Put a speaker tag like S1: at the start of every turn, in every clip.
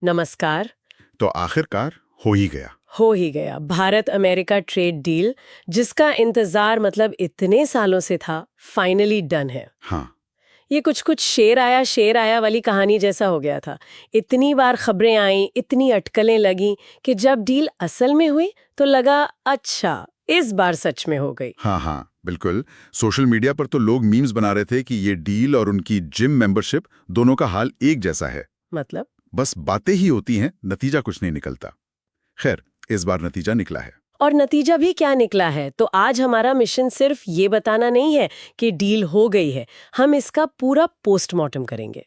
S1: नमस्कार।
S2: तो आखिरकार हो ही गया।
S1: हो ही गया भारत अमेरिका ट्रेड डील, जिसका इंतजार मतलब इतने सालों से था, फाइनली डन है।
S2: हाँ।
S1: ये कुछ कुछ शेर आया वाली कहानी जैसा हो गया था। इतनी बार खबरें आईं, इतनी अटकलें लगीं कि जब डील असल में हुई तो लगा अच्छा इस बार सच में हो गई।
S2: हाँ हाँ बिल्कुल। सोशल मीडिया पर तो लोग मीम्स बना रहे थे कि ये डील और उनकी जिम मेंबरशिप दोनों का हाल एक जैसा है।
S1: मतलब
S2: बस बातें ही होती हैं, नतीजा कुछ नहीं निकलता। खैर, इस बार नतीजा निकला है।
S1: और नतीजा भी क्या निकला है, तो आज हमारा मिशन सिर्फ ये बताना नहीं है कि डील हो गई है, हम इसका पूरा पोस्टमार्टम करेंगे।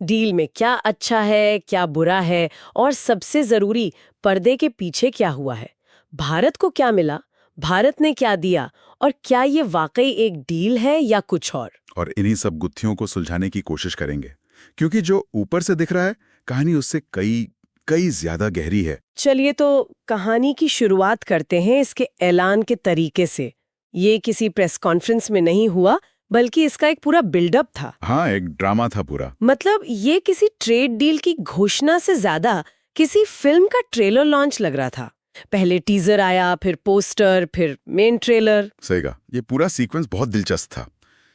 S1: डील में क्या अच्छा है, क्या बुरा है, और सबसे जरूरी पर्दे के पीछे क्या हुआ है। भारत को क्या मिला, भारत ने क्या दिया, और क्या ये वाकई एक डील है या कुछ
S2: और इन्हीं सब गुत्थियों को सुलझाने की कोशिश करेंगे, क्योंकि जो ऊपर से दिख रहा है, कहानी उससे कई कई ज्यादा गहरी है।
S1: चलिए तो कहानी की शुरुआत करते हैं इसके ऐलान के तरीके से। ये किसी प्रेस कॉन्फ्रेंस में नहीं हुआ, बल्कि इसका एक पूरा बिल्डअप था।
S2: हाँ, एक ड्रामा था पूरा।
S1: मतलब ये किसी ट्रेड डील की घोषणा से ज्यादा किसी फिल्म का ट्रेलर लॉन्च लग रहा था। पहले टीजर आया, फिर पोस्टर, फिर मेन ट्रेलर।
S2: सही कहा, ये पूरा सीक्वेंस बहुत दिलचस्प था।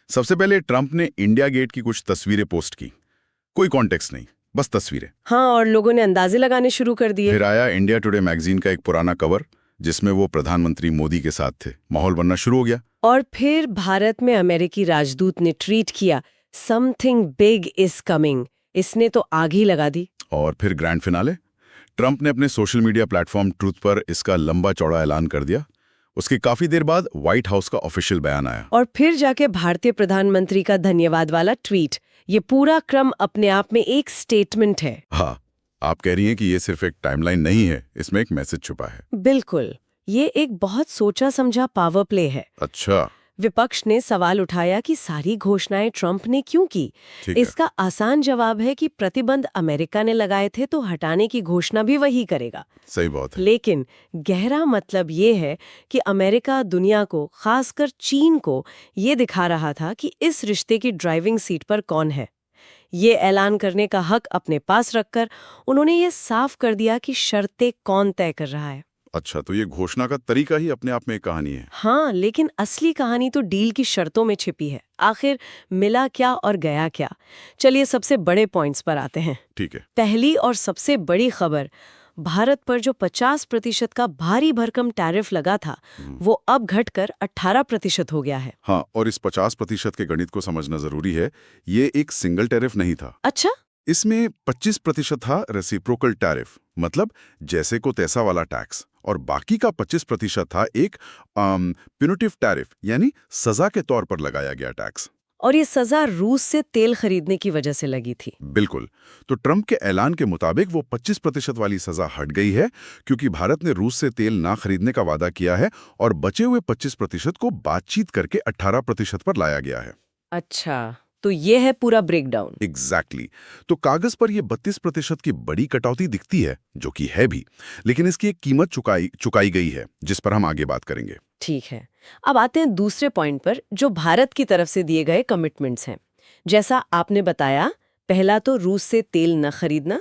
S2: सबसे पहले ट्रंप ने इंडिया गेट की कुछ तस्वीरें पोस्ट की। कोई कॉन्टेक्स्ट नहीं, बस तस्वीरें।
S1: हाँ, और लोगों ने अंदाजे लगाने शुरू कर दिए।
S2: फिर आया इंडिया टुडे मैगजीन का एक पुराना कवर, जिसमें वो प्रधानमंत्री मोदी के साथ थे। माहौल बनना शुरू हो गया।
S1: और फिर भारत में अमेरिकी राजदूत ने ट्वीट किया, समथिंग बिग इज कमिंग। इसने तो आग ही लगा दी।
S2: और फिर ग्रैंड फिनाले, ट्रंप ने अपने सोशल मीडिया प्लेटफॉर्म ट्रूथ पर इसका लंबा चौड़ा ऐलान कर दिया। उसके काफी देर बाद व्हाइट हाउस का ऑफिशियल बयान आया।
S1: और फिर जाके भारतीय प्रधानमंत्री का धन्यवाद वाला ट्वीट। ये पूरा क्रम अपने आप में एक स्टेटमेंट है।
S2: हाँ, आप कह रही हैं कि ये सिर्फ एक टाइमलाइन नहीं है, इसमें एक मैसेज छुपा है।
S1: बिल्कुल, ये एक बहुत सोचा समझा पावर प्ले है।
S2: अच्छा।
S1: विपक्ष ने सवाल उठाया कि सारी घोषणाएं ट्रंप ने क्यों की।
S2: ठीक है।
S1: इसका आसान जवाब है कि प्रतिबंध अमेरिका ने लगाए थे तो हटाने की घोषणा भी वही करेगा।
S2: सही बात है।
S1: लेकिन गहरा मतलब ये है कि अमेरिका दुनिया को, खासकर चीन को, ये दिखा रहा था कि इस रिश्ते की ड्राइविंग सीट पर कौन है। ये ऐलान करने का हक अपने पास रखकर उन्होंने ये साफ कर दिया कि शर्तें कौन तय कर रहा है।
S2: अच्छा, तो ये घोषणा का तरीका ही अपने आप में एक कहानी है।
S1: हाँ, लेकिन असली कहानी तो डील की शर्तों में छिपी है। आखिर मिला क्या और गया क्या। चलिए सबसे बड़े पॉइंट्स पर आते हैं।
S2: ठीक है।
S1: पहली और सबसे बड़ी खबर, भारत पर जो 50% का भारी भरकम टैरिफ लगा था, वो अब घटकर 18% हो गया है।
S2: हाँ, और इस 50% के गणित को समझना जरूरी है। ये एक सिंगल टैरिफ नहीं था।
S1: अच्छा,
S2: इसमें 25% था रेसिप्रोकल टैरिफ, मतलब जैसे को तैसा वाला टैक्स, और बाकी का 25% था एक प्यूनिटिव टैरिफ, यानी सजा के तौर पर लगाया गया टैक्स।
S1: और ये सजा रूस से तेल खरीदने की वजह से लगी थी।
S2: बिल्कुल। तो ट्रंप के ऐलान के मुताबिक वो 25% वाली सजा हट गई है, क्योंकि भारत ने रूस से तेल ना खरीदने का वादा किया है, और बचे हुए 25% को बातचीत करके 18% पर लाया गया है।
S1: अच्छा, तो ये है पूरा ब्रेकडाउन।
S2: एग्जैक्टली। तो कागज पर यह 32% की बड़ी कटौती दिखती है, जो कि है भी, लेकिन इसकी एक कीमत चुकाई गई है, जिस पर हम आगे बात करेंगे।
S1: ठीक है, अब आते हैं दूसरे पॉइंट पर, जो भारत की तरफ से दिए गए कमिटमेंट्स हैं। जैसा आपने बताया, पहला तो रूस से तेल न खरीदना,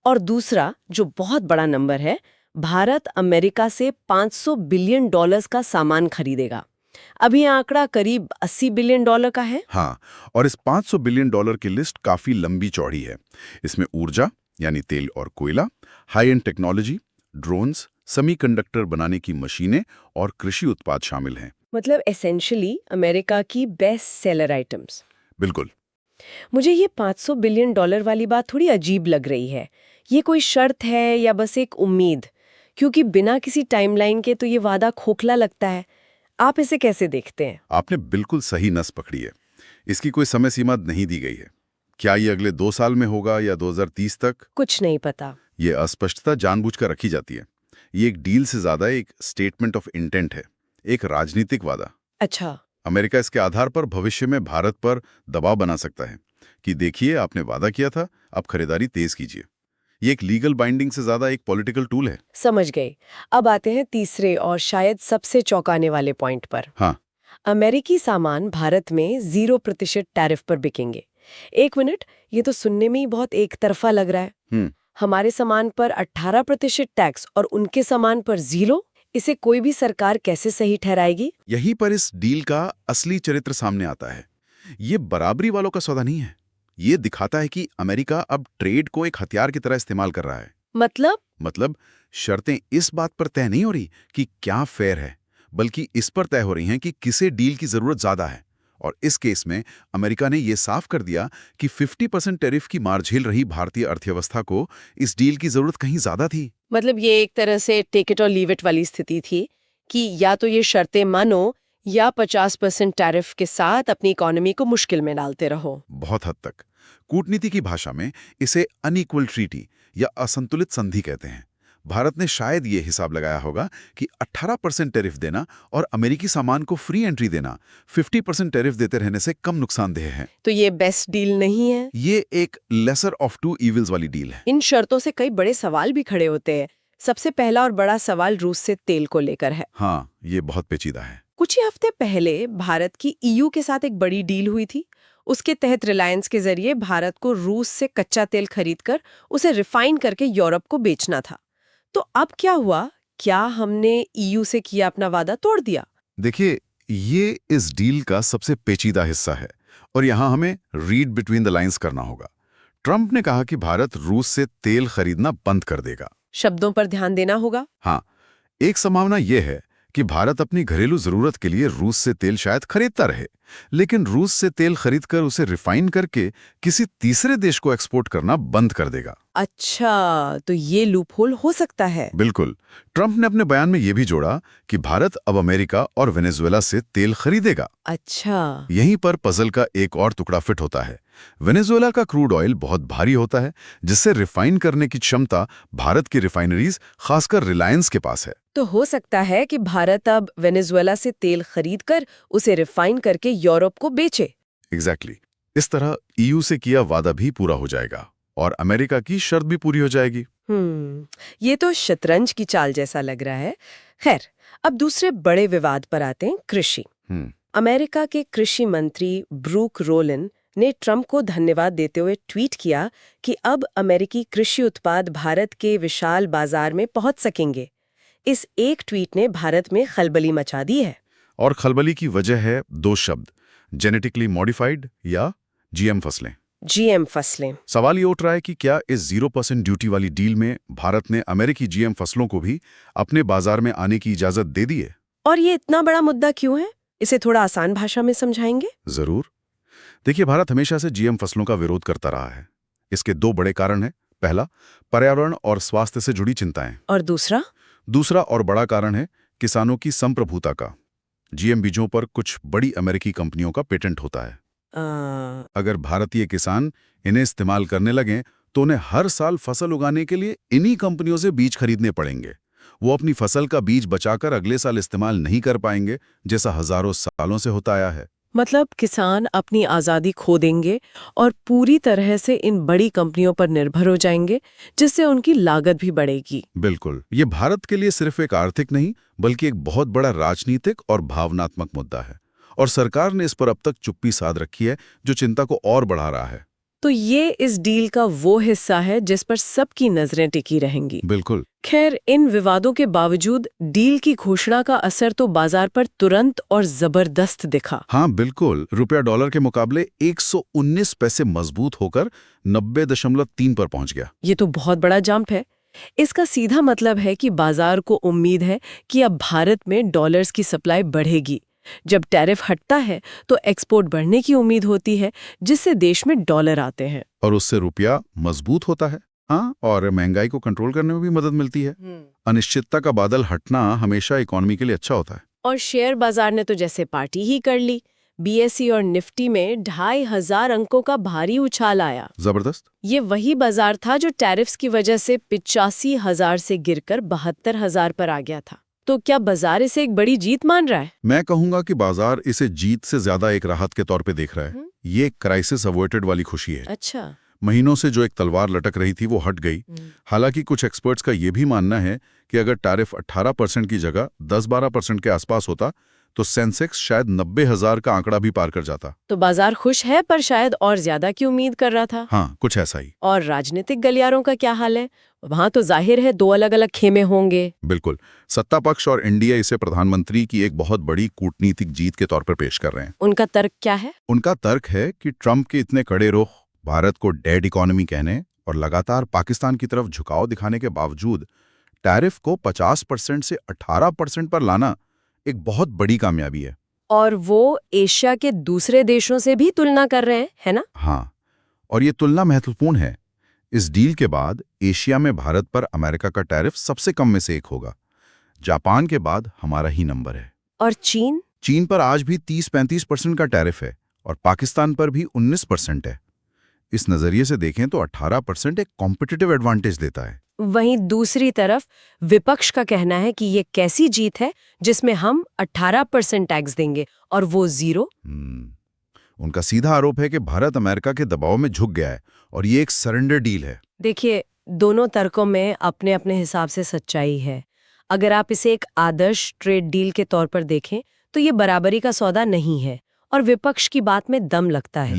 S1: और दूसरा जो बहुत बड़ा नंबर है, भारत अमेरिका से $500 बिलियन का सामान खरीदेगा। अभी ये आंकड़ा करीब $80 बिलियन का है।
S2: हाँ, और इस $500 बिलियन की लिस्ट काफी लंबी चौड़ी है। इसमें ऊर्जा यानी तेल और कोयला, high and technology, drones, semiconductor बनाने की मशीनें और कृषि उत्पाद शामिल हैं।
S1: मतलब एसेंशियली अमेरिका की बेस्ट सेलर आइटम्स।
S2: बिल्कुल।
S1: मुझे ये $500 बिलियन वाली बात थोड़ी अजीब लग रही है। ये कोई शर्त है या बस एक उम्मीद? क्योंकि बिना किसी टाइमलाइन के तो ये वादा खोखला लगता है। आप इसे कैसे देखते हैं?
S2: आपने बिल्कुल सही नस पकड़ी है। इसकी कोई समय सीमा नहीं दी गई है। क्या ये अगले 2 साल में होगा या 2030 तक?
S1: कुछ नहीं पता।
S2: ये अस्पष्टता जानबूझकर रखी जाती है। ये एक डील से ज्यादा एक स्टेटमेंट ऑफ इंटेंट है, एक राजनीतिक वादा।
S1: अच्छा।
S2: अमेरिका इसके आधार पर भविष्य में भारत पर दबाव बना सकता है कि देखिए, आपने वादा किया था, अब खरीदारी तेज कीजिए। ये एक लीगल बाइंडिंग से ज्यादा एक पॉलिटिकल टूल है।
S1: समझ गई। अब आते हैं तीसरे और शायद सबसे चौंकाने वाले पॉइंट पर।
S2: हाँ।
S1: अमेरिकी सामान भारत में 0% टैरिफ पर बिकेंगे। एक मिनट, ये तो सुनने में ही बहुत एक तरफा लग रहा है। हमारे सामान पर 18% टैक्स और उनके सामान पर 0। इसे कोई भी सरकार कैसे सही ठहराएगी?
S2: यहीं पर इस डील का असली चरित्र सामने आता है। ये बराबरी वालों का सौदा नहीं है। ये दिखाता है कि अमेरिका अब ट्रेड को एक हथियार की तरह इस्तेमाल कर रहा है।
S1: मतलब
S2: शर्तें इस बात पर तय नहीं हो रही कि क्या फेयर है, बल्कि इस पर तय हो रही हैं कि किसे डील की जरूरत ज्यादा है। और इस केस में अमेरिका ने यह साफ कर दिया कि 50% टैरिफ की मार झेल रही भारतीय अर्थव्यवस्था को इस डील की जरूरत कहीं ज्यादा थी।
S1: मतलब ये एक तरह से टेक इट और लीव इट वाली स्थिति थी कि या तो ये शर्तें मानो या 50% टैरिफ के साथ अपनी इकोनॉमी को मुश्किल में डालते रहो।
S2: बहुत हद तक। कूटनीति की भाषा में इसे अनइक्वल ट्रीटी या असंतुलित संधि कहते हैं। भारत ने शायद ये हिसाब लगाया होगा कि 18% टैरिफ देना और अमेरिकी सामान को फ्री एंट्री देना 50% टैरिफ देते रहने से कम नुकसानदेह है।
S1: तो ये बेस्ट डील नहीं है।
S2: ये एक लेसर ऑफ टू इविल्स वाली डील है।
S1: इन शर्तों से कई बड़े सवाल भी खड़े होते हैं। सबसे पहला और बड़ा सवाल रूस से तेल को लेकर है।
S2: हाँ, ये बहुत पेचीदा है।
S1: कुछ ही हफ्ते पहले भारत की ईयू के साथ एक बड़ी डील हुई थी। उसके तहत रिलायंस के जरिए भारत को रूस से कच्चा तेल खरीदकर उसे रिफाइन करके यूरोप को बेचना था। तो अब क्या हुआ? क्या हमने ईयू से किया अपना वादा तोड़ दिया?
S2: देखिए, ये इस डील का सबसे पेचीदा हिस्सा है और यहाँ हमें रीड बिटवीन द लाइंस करना होगा। ट्रंप ने कहा कि भारत रूस से तेल खरीदना बंद कर देगा।
S1: शब्दों पर ध्यान देना होगा।
S2: हाँ, एक संभावना यह है कि भारत अपनी घरेलू जरूरत के लिए रूस से तेल शायद खरीदता रहे, लेकिन रूस से तेल खरीदकर उसे रिफाइन करके किसी तीसरे देश को एक्सपोर्ट करना बंद कर देगा।
S1: अच्छा, तो ये लूपहोल हो सकता है।
S2: बिल्कुल। ट्रंप ने अपने बयान में यह भी जोड़ा कि भारत अब अमेरिका और वेनेजुएला से तेल खरीदेगा।
S1: अच्छा,
S2: यहीं पर पजल का एक और टुकड़ा फिट होता है। वेनेजुएला का क्रूड ऑयल बहुत भारी होता है, जिससे रिफाइन करने की क्षमता भारत की रिफाइनरीज, खासकर रिलायंस के पास है।
S1: तो हो सकता है कि भारत अब वेनेजुएला से तेल खरीदकर उसे रिफाइन करके यूरोप को बेचे।
S2: एग्जैक्टली। इस तरह ईयू से किया वादा भी पूरा हो जाएगा और अमेरिका की शर्त भी पूरी हो जाएगी।
S1: ये तो शतरंज की चाल जैसा लग रहा है। खैर, अब दूसरे बड़े विवाद पर आते हैं, कृषि। अमेरिका के कृषि मंत्री ब्रूक रोलिन ने ट्रंप को धन्यवाद देते हुए ट्वीट किया कि अब अमेरिकी कृषि उत्पाद भारत के विशाल बाजार में पहुंच सकेंगे। इस एक ट्वीट ने भारत में खलबली मचा दी है।
S2: और खलबली की वजह है दो शब्द, जेनेटिकली मॉडिफाइड या जीएम फसलें।
S1: जीएम फसलें।
S2: सवाल ये उठ रहा है कि क्या इस 0% ड्यूटी वाली डील में भारत ने अमेरिकी जीएम फसलों को भी अपने बाजार में आने की इजाजत दे दी है?
S1: और ये इतना बड़ा मुद्दा क्यों है? इसे थोड़ा आसान भाषा में समझाएंगे?
S2: जरूर। देखिए, भारत हमेशा से जीएम फसलों का विरोध करता रहा है। इसके दो बड़े कारण हैं। पहला, पर्यावरण और स्वास्थ्य से जुड़ी चिंताएं।
S1: और दूसरा
S2: और बड़ा कारण है किसानों की संप्रभुता का। जीएम बीजों पर कुछ बड़ी अमेरिकी कंपनियों का पेटेंट होता है। अगर भारतीय किसान इन्हें इस्तेमाल करने लगें तो उन्हें हर साल फसल उगाने के लिए इन्हीं कंपनियों से बीज खरीदने पड़ेंगे। वो अपनी फसल का बीज बचाकर अगले साल इस्तेमाल नहीं कर पाएंगे, जैसा हजारों सालों से होता आया है।
S1: मतलब किसान अपनी आज़ादी खो देंगे और पूरी तरह से इन बड़ी कंपनियों पर निर्भर हो जाएंगे, जिससे उनकी लागत भी बढ़ेगी।
S2: बिल्कुल। ये भारत के लिए सिर्फ एक आर्थिक नहीं, बल्कि एक बहुत बड़ा राजनीतिक और भावनात्मक मुद्दा है। और सरकार ने इस पर अब तक चुप्पी साध रखी है, जो चिंता को और बढ़ा रहा है।
S1: तो ये इस डील का वो हिस्सा है जिस पर सबकी नजरें टिकी रहेंगी।
S2: बिल्कुल।
S1: खैर, इन विवादों के बावजूद डील की घोषणा का असर तो बाजार पर तुरंत और जबरदस्त दिखा।
S2: हाँ बिल्कुल। रुपया डॉलर के मुकाबले 119 पैसे मजबूत होकर 90.3 पर पहुंच गया।
S1: ये तो बहुत बड़ा जंप है। इसका सीधा मतलब है कि बाजार को उम्मीद है कि अब भारत में डॉलर्स की सप्लाई बढ़ेगी। जब टैरिफ हटता है तो एक्सपोर्ट बढ़ने की उम्मीद होती है, जिससे देश में डॉलर आते हैं
S2: और उससे रुपया मजबूत होता है। हाँ, और महंगाई को कंट्रोल करने में भी मदद मिलती है। अनिश्चितता का बादल हटना हमेशा इकोनॉमी के लिए अच्छा होता है।
S1: और शेयर बाजार ने तो जैसे पार्टी ही कर ली। बीएसई और निफ्टी में 2500 अंकों का भारी उछाल आया।
S2: जबरदस्त।
S1: ये वही बाजार था जो टैरिफ्स की वजह से 85,000 से गिरकर 72,000 पर आ गया था। तो क्या बाजार इसे एक बड़ी जीत मान रहा है?
S2: मैं कहूंगा कि बाजार इसे जीत से ज्यादा एक राहत के तौर पे देख रहा है। ये क्राइसिस अवॉइडेड वाली खुशी है।
S1: अच्छा।
S2: महीनों से जो एक तलवार लटक रही थी वो हट गई। हालांकि कुछ एक्सपर्ट्स का ये भी मानना है कि अगर टैरिफ 18% की जगह 10-12% के आसपास होता तो सेंसेक्स शायद 90,000 का आंकड़ा भी पार कर जाता।
S1: तो बाजार खुश है, पर शायद और ज्यादा की उम्मीद कर रहा था।
S2: हाँ, कुछ ऐसा ही।
S1: और राजनीतिक गलियारों का क्या हाल है? वहां तो जाहिर है दो अलग अलग खेमे होंगे।
S2: बिल्कुल। सत्ता पक्ष और इंडिया इसे प्रधानमंत्री की एक बहुत बड़ी कूटनीतिक जीत के तौर पर पेश कर रहे हैं।
S1: उनका तर्क क्या है?
S2: उनका तर्क है कि ट्रंप के इतने कड़े रुख, भारत को डेड इकोनॉमी कहने और लगातार पाकिस्तान की तरफ झुकाव दिखाने के बावजूद टैरिफ को 50% से 18% पर लाना एक बहुत बड़ी कामयाबी है।
S1: और वो एशिया के दूसरे देशों से भी तुलना कर रहे हैं, है ना?
S2: हाँ, और ये तुलना महत्वपूर्ण है। इस डील के बाद एशिया में भारत पर अमेरिका का टैरिफ सबसे कम में से एक होगा। जापान के बाद हमारा ही नंबर है।
S1: और चीन?
S2: चीन पर आज भी 30-35% का टैरिफ है और पाकिस्तान पर भी 19% है। इस नजरिए से देखें तो 18% एक कॉम्पिटिटिव एडवांटेज देता है।
S1: वहीं दूसरी तरफ विपक्ष का कहना है कि ये कैसी जीत है जिसमें हम 18% टैक्स देंगे और वो 0।
S2: उनका सीधा आरोप है कि भारत अमेरिका के दबाव में झुक गया है और ये एक सरेंडर डील है।
S1: देखिए, दोनों तर्कों में अपने अपने हिसाब से सच्चाई है। अगर आप इसे एक आदर्श ट्रेड डील के तौर पर देखें तो ये बराबरी का सौदा नहीं है और विपक्ष की बात में दम लगता है।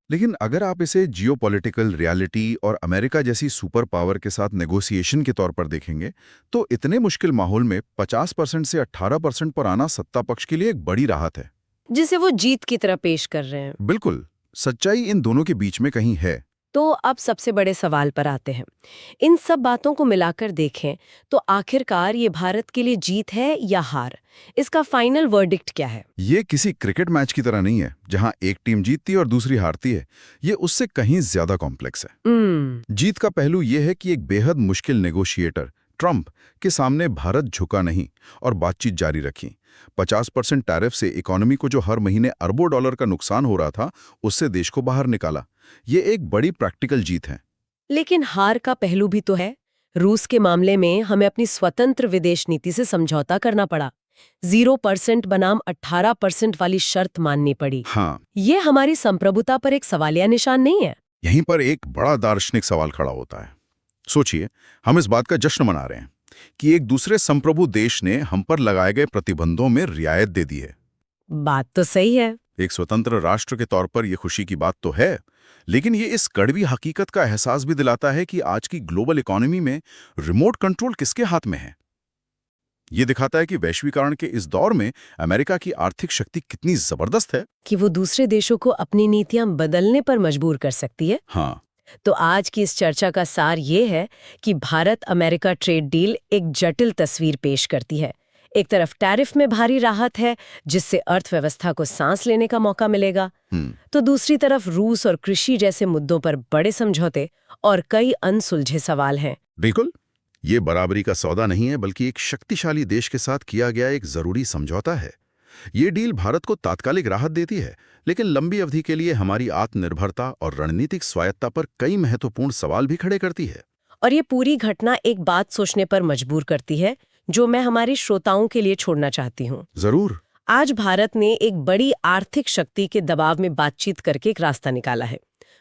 S2: लेकिन अगर आप इसे जियोपॉलिटिकल रियलिटी और अमेरिका जैसी सुपर पावर के साथ नेगोशिएशन के तौर पर देखेंगे तो इतने मुश्किल माहौल में 50% से 18% पर आना सत्ता पक्ष के लिए एक बड़ी राहत है,
S1: जिसे वो जीत की तरह पेश कर रहे हैं।
S2: बिल्कुल। सच्चाई इन दोनों के बीच में कहीं है।
S1: तो अब सबसे बड़े सवाल पर आते हैं। इन सब बातों को मिलाकर देखें तो आखिरकार ये भारत के लिए जीत है या हार? इसका फाइनल वर्डिक्ट क्या है?
S2: ये किसी क्रिकेट मैच की तरह नहीं है जहां एक टीम जीतती है और दूसरी हारती है। ये उससे कहीं ज्यादा कॉम्प्लेक्स है। जीत का पहलू ये है कि एक बेहद मुश्किल नेगोशिएटर ट्रंप के सामने भारत झुका नहीं और बातचीत जारी रखी। 50% टैरिफ से इकोनॉमी को जो हर महीने अरबों डॉलर का नुकसान हो रहा था, उससे देश को बाहर निकाला। ये एक बड़ी प्रैक्टिकल जीत है।
S1: लेकिन हार का पहलू भी तो है। रूस के मामले में हमें अपनी स्वतंत्र विदेश नीति से समझौता करना पड़ा। 0% बनाम 18% वाली शर्त माननी पड़ी।
S2: हाँ,
S1: ये हमारी संप्रभुता पर एक सवालिया निशान नहीं है?
S2: यहीं पर एक बड़ा दार्शनिक सवाल खड़ा होता है। सोचिए, हम इस बात का जश्न मना रहे हैं कि एक दूसरे संप्रभु देश ने हम पर लगाए गए प्रतिबंधों में रियायत दे दी है।
S1: बात तो सही है।
S2: एक स्वतंत्र राष्ट्र के तौर पर यह खुशी की बात तो है, लेकिन ये इस कड़वी हकीकत का एहसास भी दिलाता है कि आज की ग्लोबल इकोनॉमी में रिमोट कंट्रोल किसके हाथ में है। ये दिखाता है कि वैश्वीकरण के इस दौर में अमेरिका की आर्थिक शक्ति कितनी जबरदस्त है
S1: कि वो दूसरे देशों को अपनी नीतियां बदलने पर मजबूर कर सकती है।
S2: हाँ,
S1: तो आज की इस चर्चा का सार ये है कि भारत अमेरिका ट्रेड डील एक जटिल तस्वीर पेश करती है। एक तरफ टैरिफ में भारी राहत है जिससे अर्थव्यवस्था को सांस लेने का मौका मिलेगा, तो दूसरी तरफ रूस और कृषि जैसे मुद्दों पर बड़े समझौते और कई अनसुलझे सवाल हैं।
S2: बिल्कुल, ये बराबरी का सौदा नहीं है बल्कि एक शक्तिशाली देश के साथ किया गया एक जरूरी समझौता है। ये डील भारत को तात्कालिक राहत देती है, लेकिन लंबी अवधि के लिए हमारी आत्मनिर्भरता और रणनीतिक स्वायत्ता पर कई महत्वपूर्ण सवाल भी खड़े करती है।
S1: और ये पूरी घटना एक बात सोचने पर मजबूर करती है जो मैं हमारे श्रोताओं के लिए छोड़ना चाहती हूँ।
S2: जरूर।
S1: आज भारत ने एक बड़ी आर्थिक शक्ति के दबाव में बातचीत करके एक रास्ता निकाला है।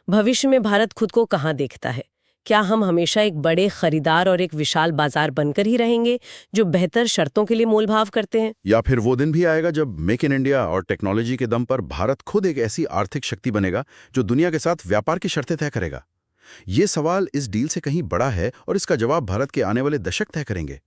S1: भविष्य में भारत खुद को कहाँ देखता है? क्या हम हमेशा एक बड़े खरीदार और एक विशाल बाजार बनकर ही रहेंगे जो बेहतर शर्तों के लिए मोलभाव करते हैं,
S2: या फिर वो दिन भी आएगा जब मेक इन इंडिया और टेक्नोलॉजी के दम पर भारत खुद एक ऐसी आर्थिक शक्ति बनेगा जो दुनिया के साथ व्यापार की शर्तें तय करेगा? ये सवाल इस डील से कहीं बड़ा है और इसका जवाब भारत के आने वाले दशक तय करेंगे।